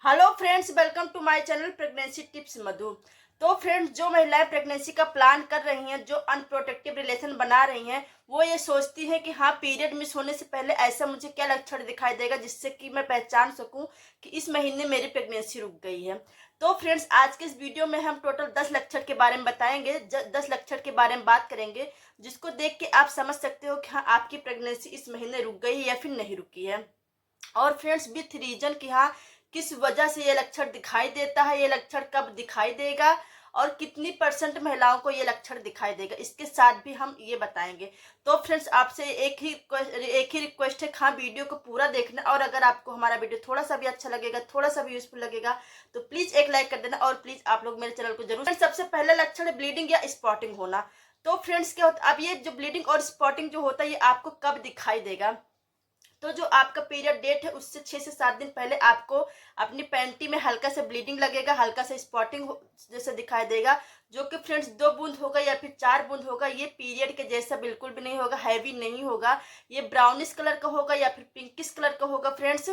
Hello friends, welcome to my channel pregnancy tips Madhu. तो friends, जो महिलाएं प्रेगनेंसी का प्लान कर रही हैं, जो अनप्रोटेक्टिव रिलेशन बना रही हैं, वो ये सोचती हैं कि हाँ, पीरियड मिस होने से पहले ऐसा मुझे क्या लक्षण दिखाई देगा जिससे कि मैं पहचान सकूं कि इस महीने मेरी प्रेगनेंसी रुक गई है। तो फ्रेंड्स, आज के इस वीडियो में हम टोटल 10 लक्षण के बारे में बताएंगे, 10 लक्षण के बारे में बात करेंगे जिसको देख के आप समझ सकते हो कि हाँ, आपकी प्रेगनेंसी इस महीने रुक गई है या फिर नहीं रुकी है। और फ्रेंड्स, विथ रीजन कि हाँ, किस वजह से ये लक्षण दिखाई देता है, ये लक्षण कब दिखाई देगा और कितनी परसेंट महिलाओं को ये लक्षण दिखाई देगा, इसके साथ भी हम ये बताएंगे। तो फ्रेंड्स, आपसे एक ही रिक्वेस्ट है, हाँ, वीडियो को पूरा देखना। और अगर आपको हमारा वीडियो थोड़ा सा भी अच्छा लगेगा, थोड़ा सा भी यूजफुल लगेगा, तो प्लीज एक लाइक कर देना और प्लीज आप लोग मेरे चैनल को जरूर। सबसे पहला लक्षण है ब्लीडिंग या स्पॉटिंग होना। तो फ्रेंड्स, क्या होता है, अब ये जो ब्लीडिंग और स्पॉटिंग जो होता है, ये आपको कब दिखाई देगा? तो जो आपका पीरियड डेट है उससे 6 से 7 दिन पहले आपको अपनी पैंटी में हल्का सा ब्लीडिंग लगेगा, हल्का सा स्पॉटिंग जैसे दिखाई देगा, जो कि फ्रेंड्स 2 बूंद होगा या फिर 4 बूंद होगा। ये पीरियड के जैसा बिल्कुल भी नहीं होगा, हैवी नहीं होगा, ये ब्राउनिश कलर का होगा या फिर पिंकिश कलर का होगा फ्रेंड्स।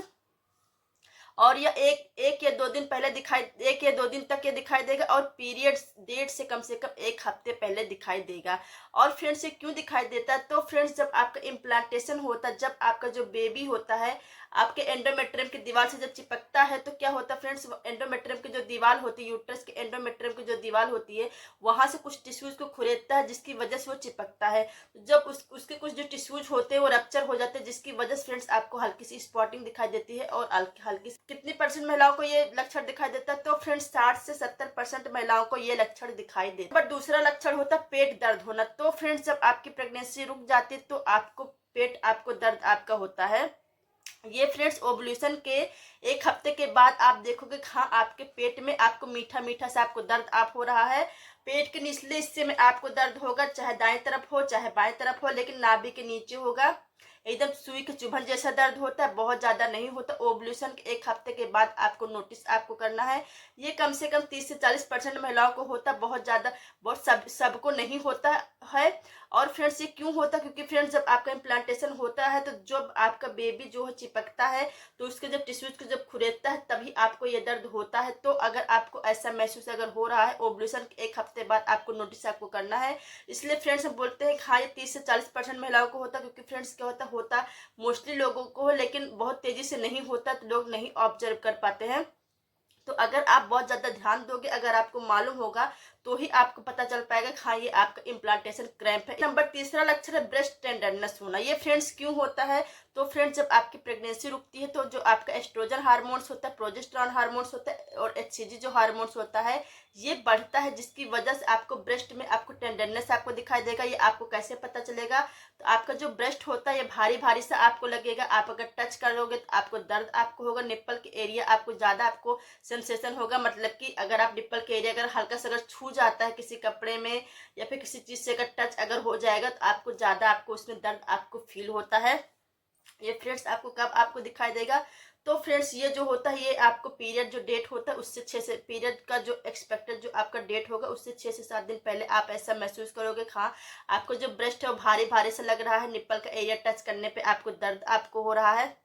और यह एक या 2 दिन पहले दिखाई, 1 या 2 दिन तक ये दिखाई देगा और पीरियड डेट से कम 1 हफ्ते पहले दिखाई देगा। और फ्रेंड्स, ये क्यों दिखाई देता है? तो फ्रेंड्स, जब आपका इम्प्लांटेशन होता है, जब आपका जो बेबी होता है आपके एंडोमेट्रियम की दीवार से जब चिपकता है, तो क्या होता है फ्रेंड्स, एंडोमेट्रियम की जो दीवार होती है, यूट्रस के एंडोमेट्रियम की जो दीवार होती है, वहां से कुछ टिश्यूज को खुरेदता है जिसकी वजह से वो चिपकता है। जब उसके कुछ जो टिश्यूज होते हैं वो रप्चर हो जाते हैं, जिसकी वजह से फ्रेंड्स आपको हल्की सी स्पॉटिंग दिखाई देती है। और हल्की कितनी परसेंट महिलाओं को ये लक्षण दिखाई देता है? तो फ्रेंड्स, 60 से 70% महिलाओं को ये लक्षण दिखाई देता है। बट दूसरा लक्षण होता है पेट दर्द होना। तो फ्रेंड्स, जब आपकी प्रेगनेंसी रुक जाती है तो आपको दर्द आपका होता है। ये फ्रेंड्स, ओवुलेशन के 1 हफ्ते के बाद आप देखोगे, हाँ, आपके पेट में आपको मीठा मीठा सा आपको दर्द आप हो रहा है। पेट के निचले हिस्से में आपको दर्द होगा, चाहे दाएं तरफ हो चाहे बाएं तरफ हो, लेकिन नाभि के नीचे होगा। एकदम सुई के चुभन जैसा दर्द होता है, बहुत ज्यादा नहीं होता। ओवुलेशन के 1 हफ्ते के बाद आपको नोटिस आपको करना है। ये कम से कम 30 से 40% महिलाओं को होता है, बहुत ज्यादा, बहुत सबको नहीं होता है। और फ्रेंड्स, ये क्यों होता है? क्योंकि फ्रेंड्स, जब आपका इम्प्लांटेशन होता है तो जब आपका बेबी जो है चिपकता है, तो उसके जब टिश्यूज को जब खुरेदता है तभी आपको ये दर्द होता है। तो अगर आपको ऐसा महसूस अगर हो रहा है, ओवुलेशन के 1 हफ्ते बाद आपको नोटिस आपको करना है। इसलिए फ्रेंड्स, हम बोलते हैं कि हाँ, ये 30 से 40% महिलाओं को होता है, क्योंकि फ्रेंड्स क्या होता मोस्टली लोगों को हो, लेकिन बहुत तेजी से नहीं होता, तो लोग नहीं ऑब्जर्व कर पाते हैं। तो अगर आप बहुत ज्यादा ध्यान दोगे, अगर आपको मालूम होगा, तो ही आपको पता चल पाएगा कि हाँ, ये आपका इम्प्लांटेशन क्रैम्प है। नंबर तीसरा लक्षण है ब्रेस्ट टेंडरनेस होना। ये फ्रेंड्स क्यों होता है? तो फ्रेंड्स, जब आपकी प्रेगनेंसी रुकती है तो जो आपका एस्ट्रोजन हार्मोन्स होता है, प्रोजेस्टेरॉन हार्मोन्स होता है और एचसीजी जो हार्मोन्स होता है, ये बढ़ता है, जिसकी वजह से आपको ब्रेस्ट में आपको टेंडरनेस आपको दिखाई देगा। ये आपको कैसे पता चलेगा? तो आपका जो ब्रेस्ट होता है ये भारी भारी सा आपको लगेगा, आप अगर टच करोगे तो आपको दर्द आपको होगा, निप्पल के एरिया आपको ज्यादा आपको सेंसेशन होगा। मतलब कि अगर आप निप्पल के एरिया अगर हल्का सा अगर छू जाता है किसी कपड़े में या फिर किसी चीज से अगर टच अगर हो जाएगा, तो आपको ज्यादा आपको उसमें दर्द आपको फील होता है। ये फ्रेंड्स, आपको कब आपको दिखाई देगा? तो फ्रेंड्स, ये जो होता है, ये आपको पीरियड जो डेट होता है उससे 6 से पीरियड का जो एक्सपेक्टेड जो आपका डेट होगा उससे 6 से 7 दिन पहले आप ऐसा महसूस करोगे, हाँ, आपको जो ब्रेस्ट है वो भारी भारी से लग रहा है, निप्पल का एरिया टच करने पे आपको दर्द आपको हो रहा है।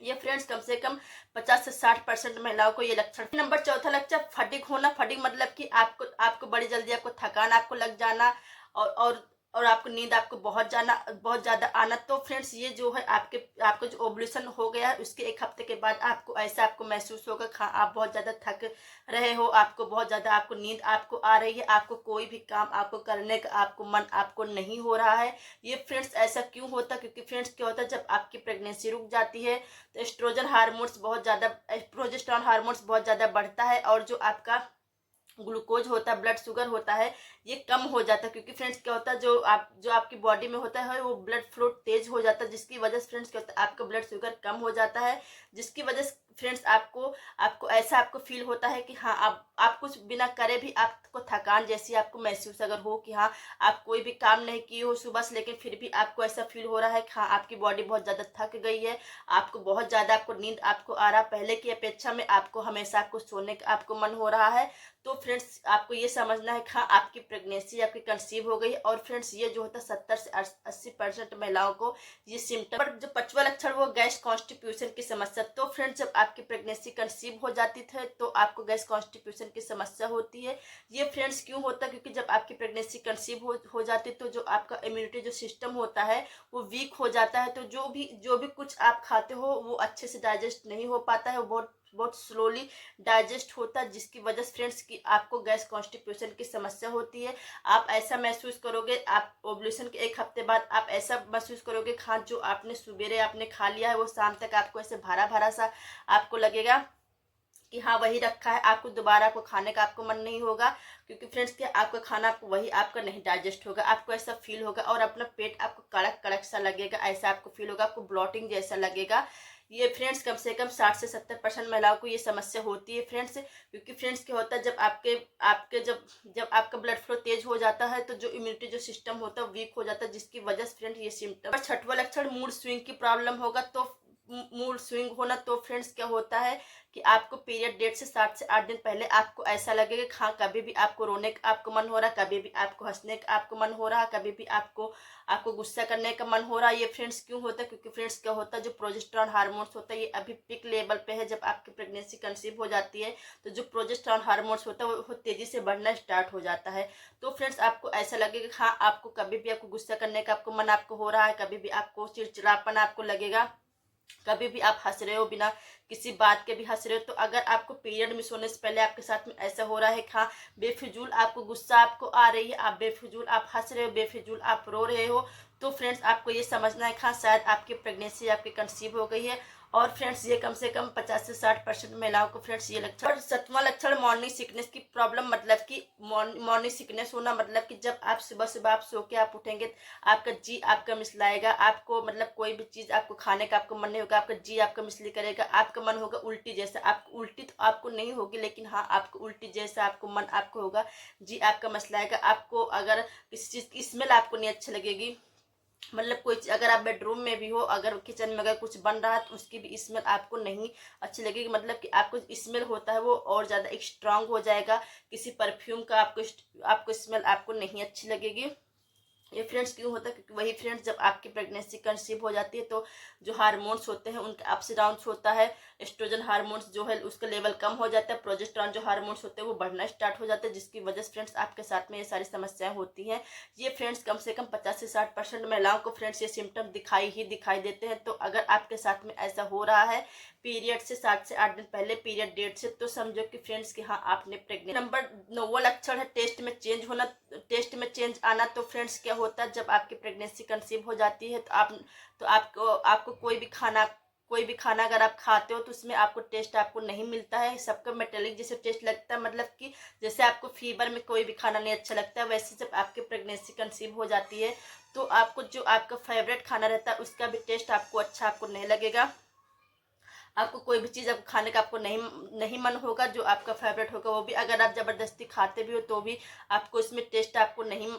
ये फ्रेंड्स, कम से कम 50 से 60% महिलाओं को ये लक्षण। नंबर चौथा लक्षण फटीग होना। फटीग मतलब कि आपको आपको बड़ी जल्दी आपको थकान आपको लग जाना और आपको नींद आपको बहुत ज्यादा आना। तो फ्रेंड्स, ये जो है आपको जो ओवुलेशन हो गया है उसके 1 हफ्ते के बाद आपको ऐसा आपको महसूस होगा, हाँ, आप बहुत ज्यादा थक रहे हो, आपको बहुत ज्यादा आपको नींद आपको आ रही है, आपको कोई भी काम आपको करने का आपको मन आपको नहीं हो रहा है। ये फ्रेंड्स, ऐसा क्यों होता है? क्योंकि फ्रेंड्स, क्या होता है, जब आपकी प्रेगनेंसी रुक जाती है तो एस्ट्रोजन हार्मोन्स बहुत ज्यादा, प्रोजेस्टेरॉन हार्मोन्स बहुत ज्यादा बढ़ता है और जो आपका ग्लूकोज होता है, ब्लड शुगर होता है, ये कम हो जाता है। क्योंकि फ्रेंड्स, क्या होता है, जो आपकी बॉडी में होता है वो ब्लड फ्लो तेज हो जाता है, जिसकी वजह से फ्रेंड्स क्या होता है, आपका ब्लड शुगर कम हो जाता है, जिसकी वजह से फ्रेंड्स आपको आपको ऐसा आपको फील होता है कि हाँ, आप कुछ बिना करे भी आपको थकान जैसी आपको महसूस अगर हो कि हाँ, आप कोई भी काम नहीं किए हो सुबह से, लेकिन फिर भी आपको ऐसा फील हो रहा है कि हाँ, आपकी बॉडी बहुत ज्यादा थक गई है, आपको बहुत ज्यादा आपको नींद आपको आ रहा, पहले की अपेक्षा में आपको हमेशा आपको सोने का आपको मन हो रहा है। तो फ्रेंड्स, आपको ये समझना है कि हाँ, आपकी प्रेगनेंसी आपकी कंसीव हो गई। और फ्रेंड्स, ये जो होता है 70 से 80% महिलाओं को ये सिम्टम। जो 5वां लक्षण वो गैस कॉन्स्टिट्यूशन की समस्या। तो फ्रेंड्स, जब आपकी प्रेगनेंसी कंसीव हो जाती है तो आपको गैस कॉन्स्टिपेशन की समस्या होती है। ये फ्रेंड्स क्यों होता है? क्योंकि जब आपकी प्रेगनेंसी कंसीव हो जाती है तो जो आपका इम्यूनिटी जो सिस्टम होता है वो वीक हो जाता है, तो जो भी कुछ आप खाते हो वो अच्छे से डाइजेस्ट नहीं हो पाता है, वो बहुत बहुत स्लोली डाइजेस्ट होता है, जिसकी वजह से फ्रेंड्स की आपको गैस कॉन्स्टिपेशन की समस्या होती है। आप ऐसा महसूस करोगे, आप ओवुलेशन के 1 हफ्ते बाद आप ऐसा महसूस करोगे खा जो आपने सुबेरे आपने खा लिया है वो शाम तक आपको ऐसे भारा भारा सा आपको लगेगा कि हाँ वही रखा है, आपको दोबारा आपको खाने का आपको मन नहीं होगा, क्योंकि फ्रेंड्स क्या आपका खाना आपको वही आपका नहीं डाइजेस्ट होगा, आपको ऐसा फील होगा और अपना पेट आपको कड़क कड़क सा लगेगा, ऐसा आपको फील होगा, आपको ब्लॉटिंग जैसा लगेगा। ये फ्रेंड्स कम से कम 60 से 70% महिलाओं को ये समस्या होती है फ्रेंड्स, क्योंकि फ्रेंड्स क्या होता है जब आपके आपके जब जब आपका ब्लड फ्लो तेज हो जाता है तो जो इम्यूनिटी जो सिस्टम होता है वीक हो जाता है, जिसकी वजह से फ्रेंड्स ये सिम्टम। छठवां लक्षण मूड स्विंग की प्रॉब्लम होगा, तो मूड स्विंग होना, तो फ्रेंड्स क्या होता है कि आपको पीरियड डेट से 7 से 8 दिन पहले आपको ऐसा लगेगा कि हाँ कभी भी आपको रोने का आपको मन हो रहा है, कभी भी आपको हंसने का आपको मन हो रहा है, कभी भी आपको आपको गुस्सा करने का मन हो रहा है। ये फ्रेंड्स क्यों होता है? क्योंकि फ्रेंड्स क्या होता है जो प्रोजेस्टेरॉन हार्मोन्स होता है ये अभी पिक लेवल पे है। जब आपकी प्रेगनेंसी कंसीव हो जाती है तो जो प्रोजेस्टेरॉन हार्मोन्स होता है वो तेजी से बढ़ना स्टार्ट हो जाता है, तो फ्रेंड्स आपको ऐसा लगेगा हाँ आपको कभी भी आपको गुस्सा करने का आपको मन आपको हो रहा है, कभी भी आपको चिड़चिड़ापन आपको लगेगा, कभी भी आप हंस रहे हो बिना किसी बात के भी हंस रहे हो। तो अगर आपको पीरियड मिस होने से पहले आपके साथ में ऐसा हो रहा है हाँ बेफिजूल आपको गुस्सा आपको आ रही है, आप बेफिजूल आप हंस रहे हो, बेफिजूल आप रो रहे हो, तो फ्रेंड्स आपको ये समझना है हाँ शायद आपकी प्रेगनेंसी आपकी कंसीव हो गई है। और फ्रेंड्स ये कम से कम 50 से 60% महिलाओं को फ्रेंड्स ये लक्षण। और 7वां लक्षण मॉर्निंग सिकनेस की प्रॉब्लम, मतलब कि मॉर्निंग सिकनेस होना, मतलब कि जब आप सुबह सुबह आप सो के आप उठेंगे आपका जी आपका मिसलाएगा, आपको मतलब कोई भी चीज आपको खाने का आपको मन नहीं होगा, आपका जी आपका मिसली करेगा, आपका मन होगा उल्टी जैसा। आपको उल्टी तो आपको नहीं होगी लेकिन हाँ आपको उल्टी जैसा आपको मन आपको होगा, जी आपका मसलाएगा। आपको अगर किसी चीज की स्मेल आपको नहीं अच्छी लगेगी, मतलब कोई अगर आप बेडरूम में भी हो, अगर किचन में अगर कुछ बन रहा है तो उसकी भी स्मेल आपको नहीं अच्छी लगेगी, मतलब कि आपको स्मेल होता है वो और ज़्यादा स्ट्रांग हो जाएगा। किसी परफ्यूम का आपको स्मेल आपको नहीं अच्छी लगेगी। ये फ्रेंड्स क्यों होता है? क्योंकि वही फ्रेंड्स जब आपकी प्रेगनेंसी कंसीव हो जाती है तो जो हार्मोन्स होते हैं उनके अप्स डाउन्स होता है, एस्ट्रोजन हार्मोन्स जो है उसका लेवल कम हो जाता है, प्रोजेस्टेरॉन जो हार्मोन्स होते हैं वो बढ़ना स्टार्ट हो जाते हैं, जिसकी वजह से फ्रेंड्स आपके साथ में ये सारी समस्याएं होती हैं। ये फ्रेंड्स कम से कम 50 से 60% महिलाओं को फ्रेंड्स ये सिम्टम दिखाई देते हैं। तो अगर आपके साथ में ऐसा हो रहा है पीरियड से 7 से 8 दिन पहले पीरियड डेट से, तो समझो कि फ्रेंड्स कि हाँ आपने प्रेग्नेंट। नंबर 9वां लक्षण है टेस्ट में चेंज होना, टेस्ट में चेंज आना। तो फ्रेंड्स क्या होता है जब आपकी प्रेगनेंसी कंसीव हो जाती है तो आपको कोई भी खाना अगर आप खाते हो तो उसमें आपको टेस्ट आपको नहीं मिलता है, सबका मेटेलिक जैसे टेस्ट लगता है, मतलब कि जैसे आपको फीवर में कोई भी खाना नहीं अच्छा लगता है, वैसे जब आपकी प्रेगनेंसी कंसीव हो जाती है तो आपको जो आपका फेवरेट खाना रहता है उसका भी टेस्ट आपको अच्छा आपको नहीं लगेगा। आपको कोई भी चीज़ आपको खाने का आपको नहीं मन होगा, जो आपका फेवरेट होगा वो भी अगर आप ज़बरदस्ती खाते भी हो तो भी आपको इसमें टेस्ट आपको नहीं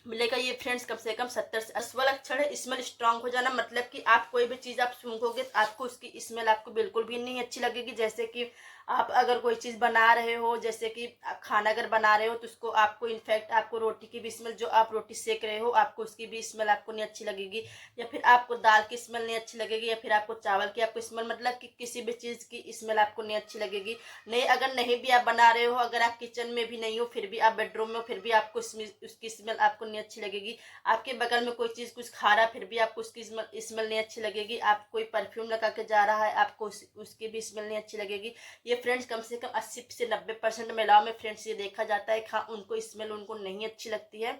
मिलेगा। ये फ्रेंड्स कम से कम 70 से 80 लक्षण है स्मेल स्ट्रांग हो जाना, मतलब कि आप कोई भी चीज़ आप सूंघोगे तो आपको उसकी स्मेल आपको बिल्कुल भी नहीं अच्छी लगेगी। जैसे कि आप अगर कोई चीज़ बना रहे हो, जैसे कि खाना अगर बना रहे हो तो उसको आपको इनफैक्ट आपको रोटी की भी स्मेल, जो आप रोटी सेक रहे हो आपको उसकी भी स्मेल आपको नहीं अच्छी लगेगी, या फिर आपको दाल की स्मेल नहीं अच्छी लगेगी, या फिर आपको चावल की आपको स्मेल, मतलब कि किसी भी चीज़ की स्मेल आपको नहीं अच्छी लगेगी। नहीं अगर नहीं भी आप बना रहे हो, अगर आप किचन में भी नहीं हो फिर भी आप बेडरूम में हो फिर भी आपको उसकी स्मेल आपको नहीं अच्छी लगेगी। आपके बगल में कोई चीज़ कुछ खा रहा है फिर भी आपको उसकी स्मेल नहीं अच्छी लगेगी। आप कोई परफ्यूम लगा के जा रहा है आपको उसकी भी स्मेल नहीं अच्छी लगेगी। ये फ्रेंड्स कम से कम 80 से 90% महिलाओं में फ्रेंड्स ये देखा जाता है हाँ उनको स्मेल उनको नहीं अच्छी लगती है।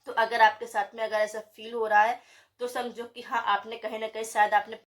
तो अगर आपके साथ में अगर ऐसा फील हो रहा है तो समझो कि हाँ आपने कहीं ना कहीं शायद आपने